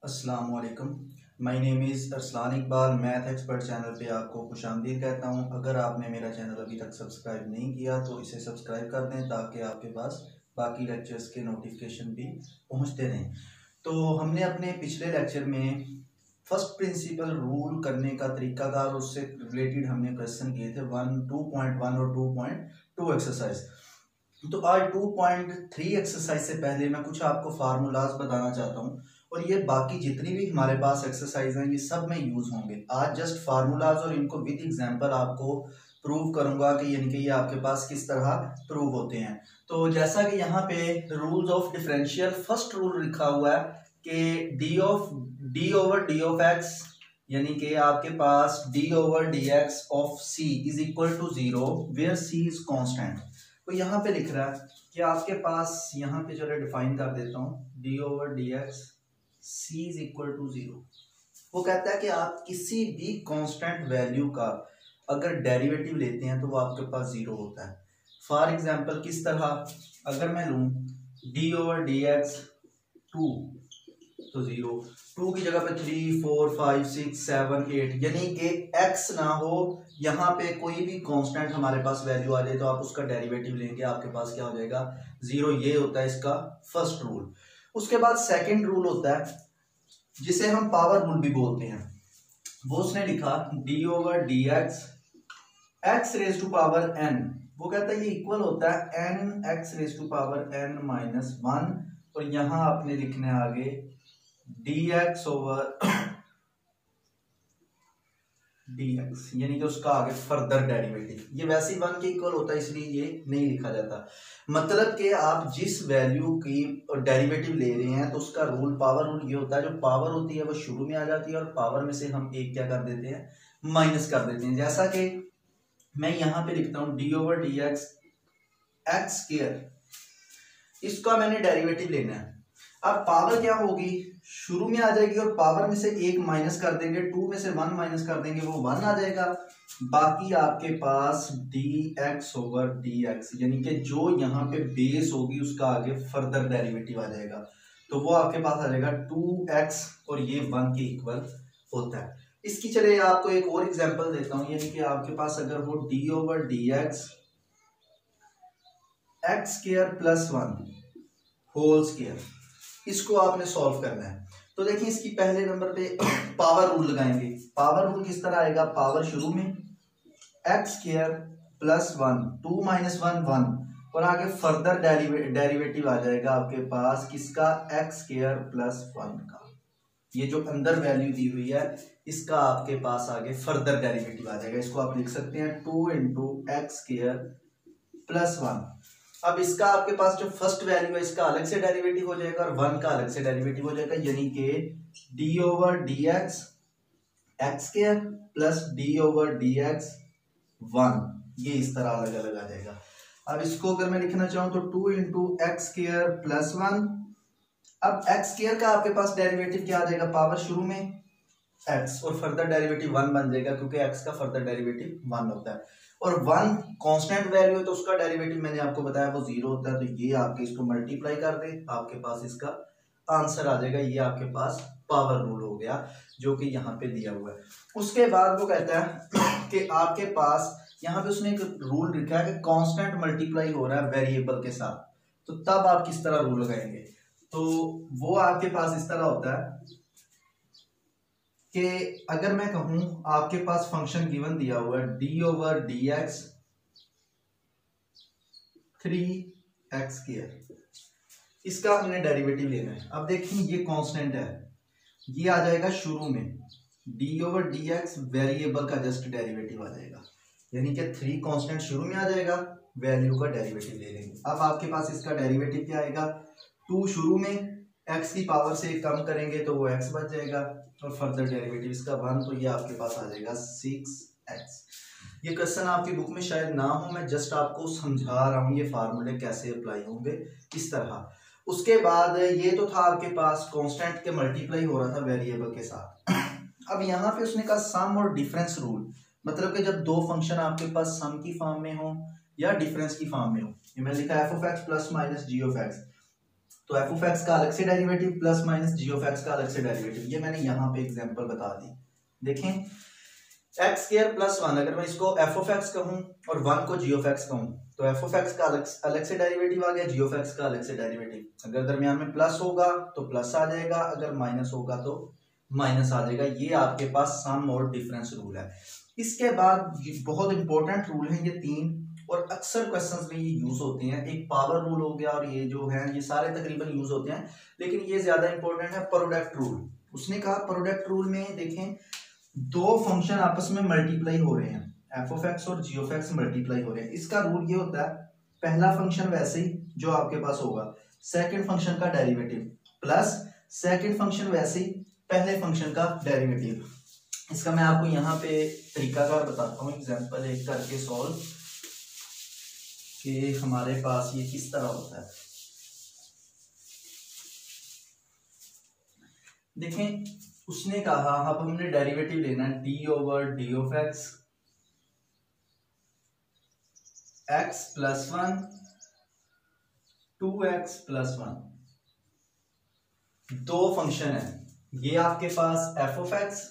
अस्सलाम वालेकुम। My name is Arsalan Iqbal. Math expert channel पे आपको खुशामदीद कहता हूँ। अगर आपने मेरा चैनल अभी तक सब्सक्राइब नहीं किया तो इसे सब्सक्राइब कर दें ताकि आपके पास बाकी लेक्चर्स के नोटिफिकेशन भी पहुँचते रहें। तो हमने अपने पिछले लेक्चर में फर्स्ट प्रिंसिपल रूल करने का तरीकाकार और उससे रिलेटेड हमने क्वेश्चन किए थे 2.1 और 2.2 एक्सरसाइज। तो आज 2.3 एक्सरसाइज से पहले मैं कुछ आपको फार्मूलाज बताना चाहता हूँ और ये बाकी जितनी भी हमारे पास एक्सरसाइज हैं ये सब में यूज होंगे। आज जस्ट फार्मूलाज और इनको विद एग्जांपल आपको प्रूव करूंगा कि यानी कि ये आपके पास किस तरह प्रूव होते हैं। तो जैसा कि यहाँ पे rules of differential first rule लिखा हुआ है कि D over D of X यानी कि आपके पास D over D X of C is equal to 0 where C is constant. तो यहाँ पे लिख रहा है कि आपके पास यहाँ पे चलो डिफाइन कर देता हूँ D over D X C is equal to 0। वो कहता है कि आप किसी भी कांस्टेंट वैल्यू का अगर डेरिवेटिव लेते हैं तो वो आपके पास 0 होता है। फॉर एग्जांपल किस तरह, अगर मैं लूँ डी ओवर डी एक्स 2 तो 0, 2 की जगह पे 3 4 5 6 7 8 यानी कि x ना हो, यहाँ पे कोई भी कांस्टेंट हमारे पास वैल्यू आ जाए तो आप उसका डेरिवेटिव लेंगे, आपके पास क्या हो जाएगा 0। ये होता है इसका फर्स्ट रूल। उसके बाद सेकंड रूल होता है जिसे हम पावर रूल भी बोलते हैं। वो उसने लिखा D over D X X raise to power n। वो कहता है ये इक्वल होता है n X raise to power n minus 1 और यहाँ आपने लिखने आगे dx ओवर dx यानी कि उसका आगे फर्दर डेरिवेटिव। ये वैसे ही 1 के इक्वल होता है इसलिए ये नहीं लिखा जाता। मतलब कि आप जिस वैल्यू की डेरिवेटिव ले रहे हैं तो उसका रूल पावर रूल ये होता है, जो पावर होती है वो शुरू में आ जाती है और पावर में से हम एक क्या कर देते हैं, माइनस कर देते हैं। जैसा कि मैं यहाँ पे लिखता हूँ D over D X x square, इसका मैंने डेरिवेटिव लेना है। अब पावर क्या होगी, शुरू में आ जाएगी और पावर में से एक माइनस कर देंगे, 2 में से 1 माइनस कर देंगे वो 1 आ जाएगा। बाकी आपके पास dx ओवर dx यानी कि जो यहाँ पे बेस होगी उसका आगे फर्दर डेरिवेटिव आ जाएगा तो वो आपके पास आ जाएगा 2x और ये 1 के इक्वल होता है। इसकी चले आपको एक और एग्जांपल देता हूँ, यानी कि आपके पास अगर वो d over dx X square plus 1 whole square, इसको आपने सॉल्व करना है। तो देखिए इसकी पहले नंबर पे पावर रूल लगाएंगे। पावर रूल किस तरह आएगा, पावर शुरू में एक्स स्क्वायर प्लस 1 2 माइनस 1 1 और आगे फर्दर डेरिवेटिव आ जाएगा आपके पास किसका, एक्स स्क्वायर प्लस 1 का। ये जो अंदर वैल्यू दी हुई है इसका आपके पास आगे फर्दर डेरिवेटिव आ जाएगा। इसको आप लिख सकते हैं 2 इंटू एक्स स्क्वायर प्लस 1। अब इसका आपके पास जो फर्स्ट वैल्यू है इसका अलग से डेरिवेटिव हो जाएगा और 1 का अलग से डेरिवेटिव हो जाएगा, यानी कि D over D X x square plus D over D x 1, ये इस तरह अलग अलग आ जाएगा। अब इसको अगर मैं लिखना चाहूं तो 2 इंटू एक्स स्क्वायर प्लस 1। अब एक्स स्क्वायर का आपके पास डेरिवेटिव क्या आ जाएगा, पावर शुरू में x और फर्दर डेरिवेटिव 1 बन जाएगा क्योंकि x का फर्दर डेरिवेटिव 1 होता है और 1 कांस्टेंट वैल्यू है तो उसका डेरिवेटिव मैंने आपको बताया वो 0 होता है। तो ये आपके इसको मल्टीप्लाई कर दे, आपके पास इसका आंसर आ जाएगा। ये आपके पास पावर रूल हो गया जो कि यहाँ पे दिया हुआ है। उसके बाद वो कहता है कि आपके पास यहाँ पे उसने एक रूल लिखा है कि कांस्टेंट मल्टीप्लाई हो रहा है वेरिएबल के साथ, तो तब आप किस तरह रूल लगाएंगे। तो वो आपके पास इस तरह होता है कि अगर मैं कहूं आपके पास फंक्शन गिवन दिया हुआ है D over D x 3x square, इसका हमने डेरिवेटिव लेना है। अब देखिए ये कांस्टेंट है, ये आ जाएगा शुरू में D over D x variable का जस्ट डेरिवेटिव आ जाएगा, यानी कि 3 कांस्टेंट शुरू में आ जाएगा, वैल्यू का डेरिवेटिव ले लेंगे। अब आपके पास इसका डेरिवेटिव क्या आएगा, 2 शुरू में x की पावर से कम करेंगे तो वो x बच जाएगा और फर्दर डेरिवेटिव इसका 1, तो ये आपके पास आ जाएगा 6x। ये क्वेश्चन आपकी बुक में शायद ना हो, मैं जस्ट आपको समझा रहा हूँ ये फार्मूले कैसे अप्लाई होंगे इस तरह। उसके बाद ये तो था आपके पास कांस्टेंट के मल्टीप्लाई हो रहा था वेरिएबल के साथ। अब यहाँ पे उसने कहा सम और डिफरेंस रूल, मतलब कि जब दो फंक्शन आपके पास सम की फॉर्म में हो या डिफरेंस की फॉर्म में हो, ये मैंने लिखा f of x plus minus g of x, तो एफ ऑफ एक्स का अलग से derivative plus minus G of X का अलग से डेरिवेटिव, ये मैंने यहाँ पे एग्जांपल बता दी। देखें एक्स स्क्वायर प्लस वन, अगर मैं इसको एफ ऑफ एक्स कहूँ और वन को जी ऑफ एक्स कहूँ तो एफ ऑफ एक्स का अलग से डेरिवेटिव आ गया, जी ऑफ एक्स का अलग से डेरिवेटिव। अगर दरमियान में प्लस होगा तो प्लस आ जाएगा, अगर माइनस होगा तो माइनस आ जाएगा। ये आपके पास सम और डिफरेंस रूल है। इसके बाद बहुत इंपॉर्टेंट रूल है ये तीन, और अक्सर क्वेश्चंस में ये यूज होते हैं। एक पावर रूल हो गया और ये जो है ये सारे तकरीबन यूज होते हैं, लेकिन ये ज्यादा इंपॉर्टेंट है प्रोडक्ट रूल। उसने कहा प्रोडक्ट रूल में देखें दो फंक्शन आपस में मल्टीप्लाई हो रहे हैं, एफ ऑफ एक्स और जी ऑफ एक्स मल्टीप्लाई हो रहे हैं। इसका रूल ये होता है पहला फंक्शन वैसे ही जो आपके पास होगा सेकंड फंक्शन का डेरिवेटिव प्लस सेकंड फंक्शन वैसे ही पहले फंक्शन का डेरिवेटिव। इसका मैं आपको यहाँ पे तरीकाकार बताता हूँ, एग्जांपल एक करके सॉल्व कि हमारे पास ये किस तरह होता है। देखें उसने कहा अब हमने डेरिवेटिव लेना है D over D of x x plus one 2x plus one. दो फंक्शन है, ये आपके पास एफ ऑफ एक्स,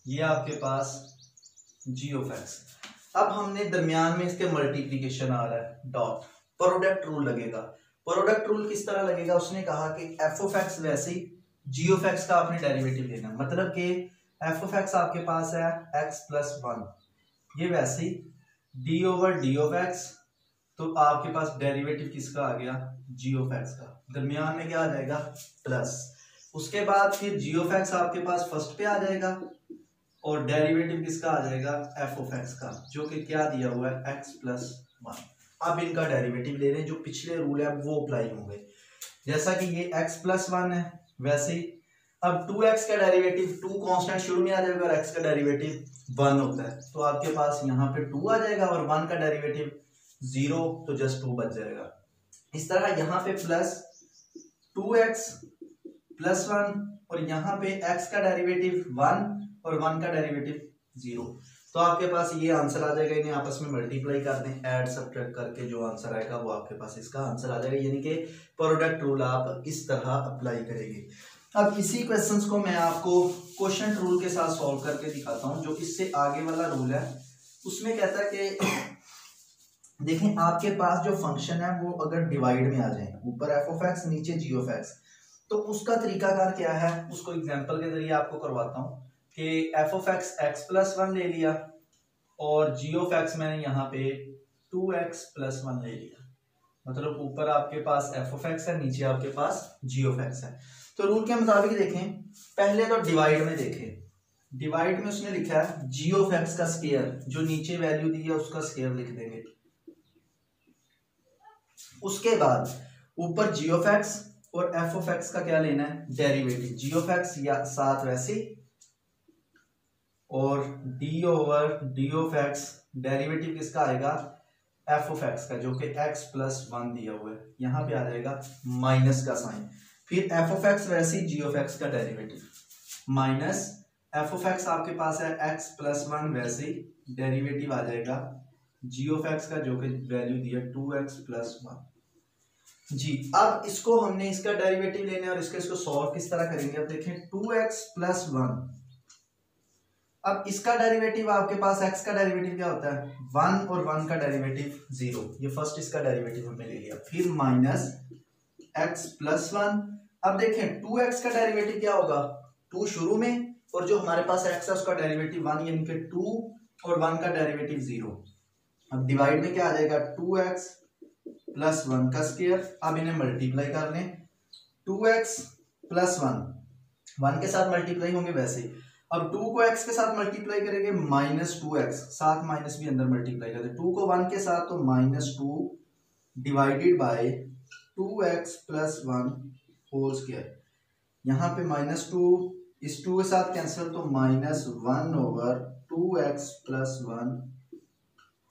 ये आपके पास जी ऑफ एक्स। अब हमने दरमियान में इसके मल्टीप्लिकेशन आ रहा है डॉट, प्रोडक्ट रूल लगेगा। प्रोडक्ट रूल किस तरह लगेगा, उसने कहा कि एफ ऑफ एक्स वैसे ही जी ऑफ एक्स का आपने डेरिवेटिव लेना, मतलब कि एफ ऑफ एक्स आपके पास है एक्स प्लस वन, ये वैसे ही D over D of X, तो आपके पास डेरिवेटिव किसका आ गया जी ऑफ एक्स का, दरमियान में क्या आ जाएगा प्लस। उसके बाद फिर जी ऑफ एक्स आपके पास फर्स्ट पे आ जाएगा और डेरिवेटिव किसका आ जाएगा एफ ऑफ एक्स का, जो कि क्या दिया हुआ है एक्स प्लस वन। अब इनका डेरिवेटिव ले रहे हैं, जो पिछले रूल है वो अप्लाई होंगे। जैसा कि ये एक्स प्लस वन है वैसे ही अब 2x का डेरिवेटिव 2 कांस्टेंट शुरू में आ जाएगा और x का डेरिवेटिव 1 होता है, तो आपके पास यहाँ पे 2 आ जाएगा और 1 का डेरिवेटिव 0, तो जस्ट 2 बच जाएगा। इस तरह यहाँ पे प्लस 2x प्लस 1 और यहाँ पे x का डेरिवेटिव 1 और 1 का डेरिवेटिव 0, तो आपके पास ये आंसर आ जाएगा। इन्हें आपस में मल्टीप्लाई कर दें, ऐड सब्ट्रैक्ट करके जो आंसर आएगा वो आपके पास इसका आंसर आ जाएगा, यानी कि प्रोडक्ट रूल आप इस तरह अप्लाई करेंगे। अब इसी क्वेश्चंस को मैं आपको क्वोशंट रूल के साथ सॉल्व करके दिखाता हूं, जो इससे आगे वाला रूल है। उसमें कहता है कि देखें आपके पास जो फंक्शन है वो अगर डिवाइड में आ जाए, ऊपर एफ ऑफ एक्स नीचे जी ऑफ एक्स, तो उसका तरीकाकार क्या है उसको एग्जाम्पल के जरिए आपको करवाता हूँ कि F of x x plus one ले लिया और जी ऑफ एक्स मैंने यहाँ पे 2x प्लस वन ले लिया, मतलब ऊपर आपके पास एफ ऑफ एक्स है नीचे आपके पास जी ऑफ एक्स है। तो रूल के मुताबिक देखें, पहले तो डिवाइड में देखें, डिवाइड में उसने लिखा है जी ऑफ एक्स का स्क्वायर, जो नीचे वैल्यू दी है उसका स्क्वायर लिख देंगे। उसके बाद ऊपर जी ऑफ एक्स और एफ ऑफ एक्स का क्या लेना है डेरिवेटिव, जी ऑफ एक्स या साथ वैसे और D over D of x derivative किसका आएगा एफ ऑफ एक्स का, जो कि एक्स प्लस वन दिया हुआ है, यहां पे आ जाएगा माइनस का साइन, फिर एफ ऑफ एक्स वैसे जी ऑफ एक्स का derivative minus F of x आपके पास है एक्स प्लस वन, वैसे डेरिवेटिव आ जाएगा जी ऑफ एक्स का, जो कि वैल्यू दी है 2x प्लस वन जी। अब इसको हमने इसका डेरिवेटिव लेना है और इसको सॉल्व किस तरह करेंगे। अब देखें 2x प्लस वन, अब इसका डेरिवेटिव आपके पास x का डेरिवेटिव क्या होता है 1 और 1 का डेरिवेटिव 0, ये फर्स्ट इसका डेरिवेटिव हमने ले लिया, फिर माइनस x प्लस वन। अब देखें 2x का डेरिवेटिव क्या होगा 2 शुरू में और जो हमारे पास x है उसका डेरिवेटिव 1, यानी कि 2 और 1 का डेरिवेटिव 0। अब डिवाइड में क्या आ जाएगा 2x प्लस 1 का स्क्वायर। अब इन्हें मल्टीप्लाई कर लें, 2x प्लस 1 के साथ मल्टीप्लाई होंगे वैसे। अब 2 को x के साथ मल्टीप्लाई करेंगे माइनस 2x, साथ माइनस भी अंदर मल्टीप्लाई करते, 2 को 1 के साथ तो minus 2 divided by 2x plus 1 whole square. यहाँ पे माइनस 2 इस 2 के साथ कैंसिल, तो minus 1 over 2x plus 1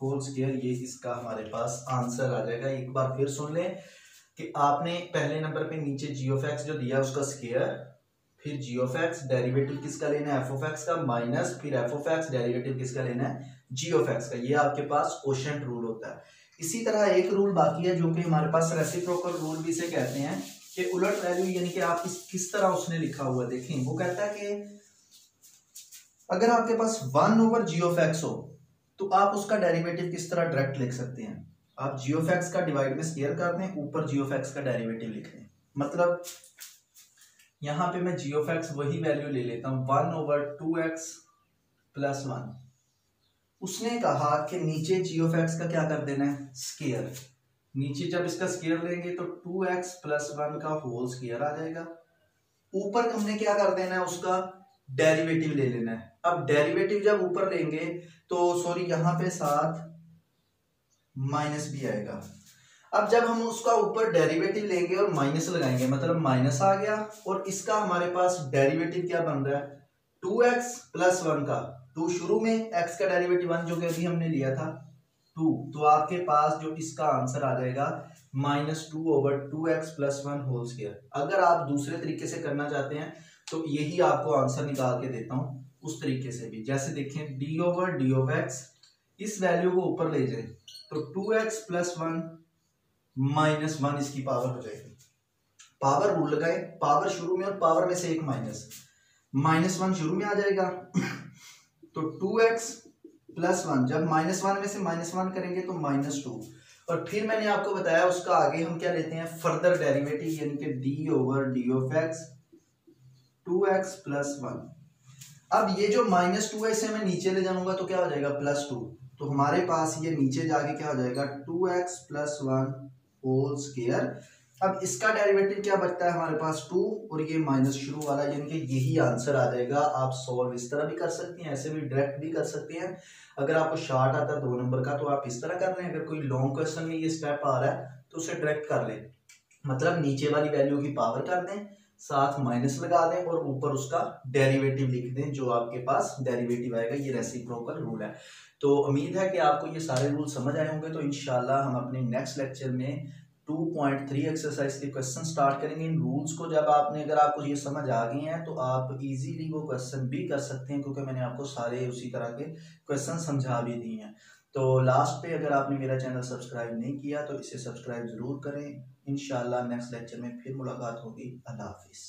whole square, ये इसका हमारे पास आंसर आ जाएगा। एक बार फिर सुन लें कि आपने पहले नंबर पे नीचे जी ऑफ एक्स जो दिया उसका स्क्वायर, फिर जी ऑफ एक्स डेरिवेटिव किसका लेना है एफ ऑफ एक्स का, माइनस फिर एफ ऑफ एक्स डेरिवेटिव किसका लेना है जी ऑफ एक्स का। ये आपके पास क्वोशंट रूल होता है। इसी तरह एक रूल बाकी है जो कि हमारे पास रेसिप्रोकल रूल भी इसे कहते हैं, कि उलट वैल्यू यानी कि आप किस तरह उसने लिखा हुआ देखें। वो कहता है कि अगर आपके पास 1/g(x) हो तो आप उसका डेरिवेटिव किस तरह डायरेक्ट लिख सकते हैं। आप g(x) का डिवाइड में स्क्वायर कर दें, ऊपर g(x) का डेरिवेटिव लिख दें। मतलब यहां पे मैं g(x) वही वैल्यू ले लेता हूं 1/2x + 1। उसने कहा कि नीचे g(x) का क्या कर देना है, स्क्वायर। नीचे जब इसका स्क्वायर लेंगे तो 2x + 1 का होल स्क्वायर आ जाएगा। ऊपर हमने क्या कर देना है, उसका डेरिवेटिव ले लेना है। अब डेरिवेटिव जब ऊपर लेंगे तो सॉरी यहां पे साथ माइनस भी आएगा। अब जब हम उसका ऊपर डेरिवेटिव लेंगे और माइनस लगाएंगे मतलब माइनस आ गया, और इसका हमारे पास डेरिवेटिव क्या बन रहा है 2x + 1 का 2 शुरू में, x का डेरिवेटिव 1 जो कि अभी हमने लिया था 2, तो आपके पास जो इसका आंसर आ जाएगा -2/2x + 1 होल स्क्वायर। अगर आप दूसरे तरीके से करना चाहते हैं तो यही आपको आंसर निकाल के देता हूं उस तरीके से भी। जैसे देखें d/d(x) इस वैल्यू को ऊपर ले जाए तो 2x + 1 -1 इसकी पावर हो जाएगी। पावर रूल लगाए, पावर शुरू में और पावर में से एक -1 शुरू में आ जाएगा तो 2x + 1 जब -1 में से -1 करेंगे तो -2, और फिर मैंने आपको बताया उसका आगे हम क्या लेते हैं फर्दर डेरिवेटिव यानी कि d/d(x) 2x + 1। अब ये जो -2 है इसे मैं नीचे ले जाऊंगा तो क्या हो जाएगा +2, तो हमारे पास ये नीचे जाके क्या हो जाएगा 2x + 1 होल स्क्वायर। अब इसका डेरिवेटिव क्या बचता है हमारे पास 2 और ये माइनस शुरू वाला, यानी कि यही आंसर आ जाएगा। आप सॉल्व इस तरह भी कर सकते हैं, ऐसे भी डायरेक्ट भी कर सकते हैं। अगर आपको शॉर्ट आता है 2 नंबर का तो आप इस तरह कर लें। अगर कोई लॉन्ग क्वेश्चन में ये स्टेप आ रहा है तो उसे डायरेक्ट कर लें, मतलब नीचे वाली वैल्यू की पावर कर दें, साथ माइनस लगा दें और ऊपर उसका डेरिवेटिव लिख दें जो आपके पास डेरिवेटिव आएगा। ये रेसिप्रोकल रूल है। तो उम्मीद है कि आपको ये सारे रूल समझ आए होंगे। तो इंशाल्लाह हम अपने नेक्स्ट लेक्चर में 2.3 एक्सरसाइज के क्वेश्चन स्टार्ट करेंगे। इन रूल्स को जब अगर आपको ये समझ आ गए हैं तो आप इजीली वो क्वेश्चन भी कर सकते हैं, क्योंकि मैंने आपको सारे उसी तरह के क्वेश्चन समझा भी दिए हैं। तो लास्ट पे अगर आपने मेरा चैनल सब्सक्राइब नहीं किया तो इसे सब्सक्राइब जरूर करें। इंशाल्लाह नेक्स्ट लेक्चर में फिर मुलाकात होगी। अल्लाह हाफिज़।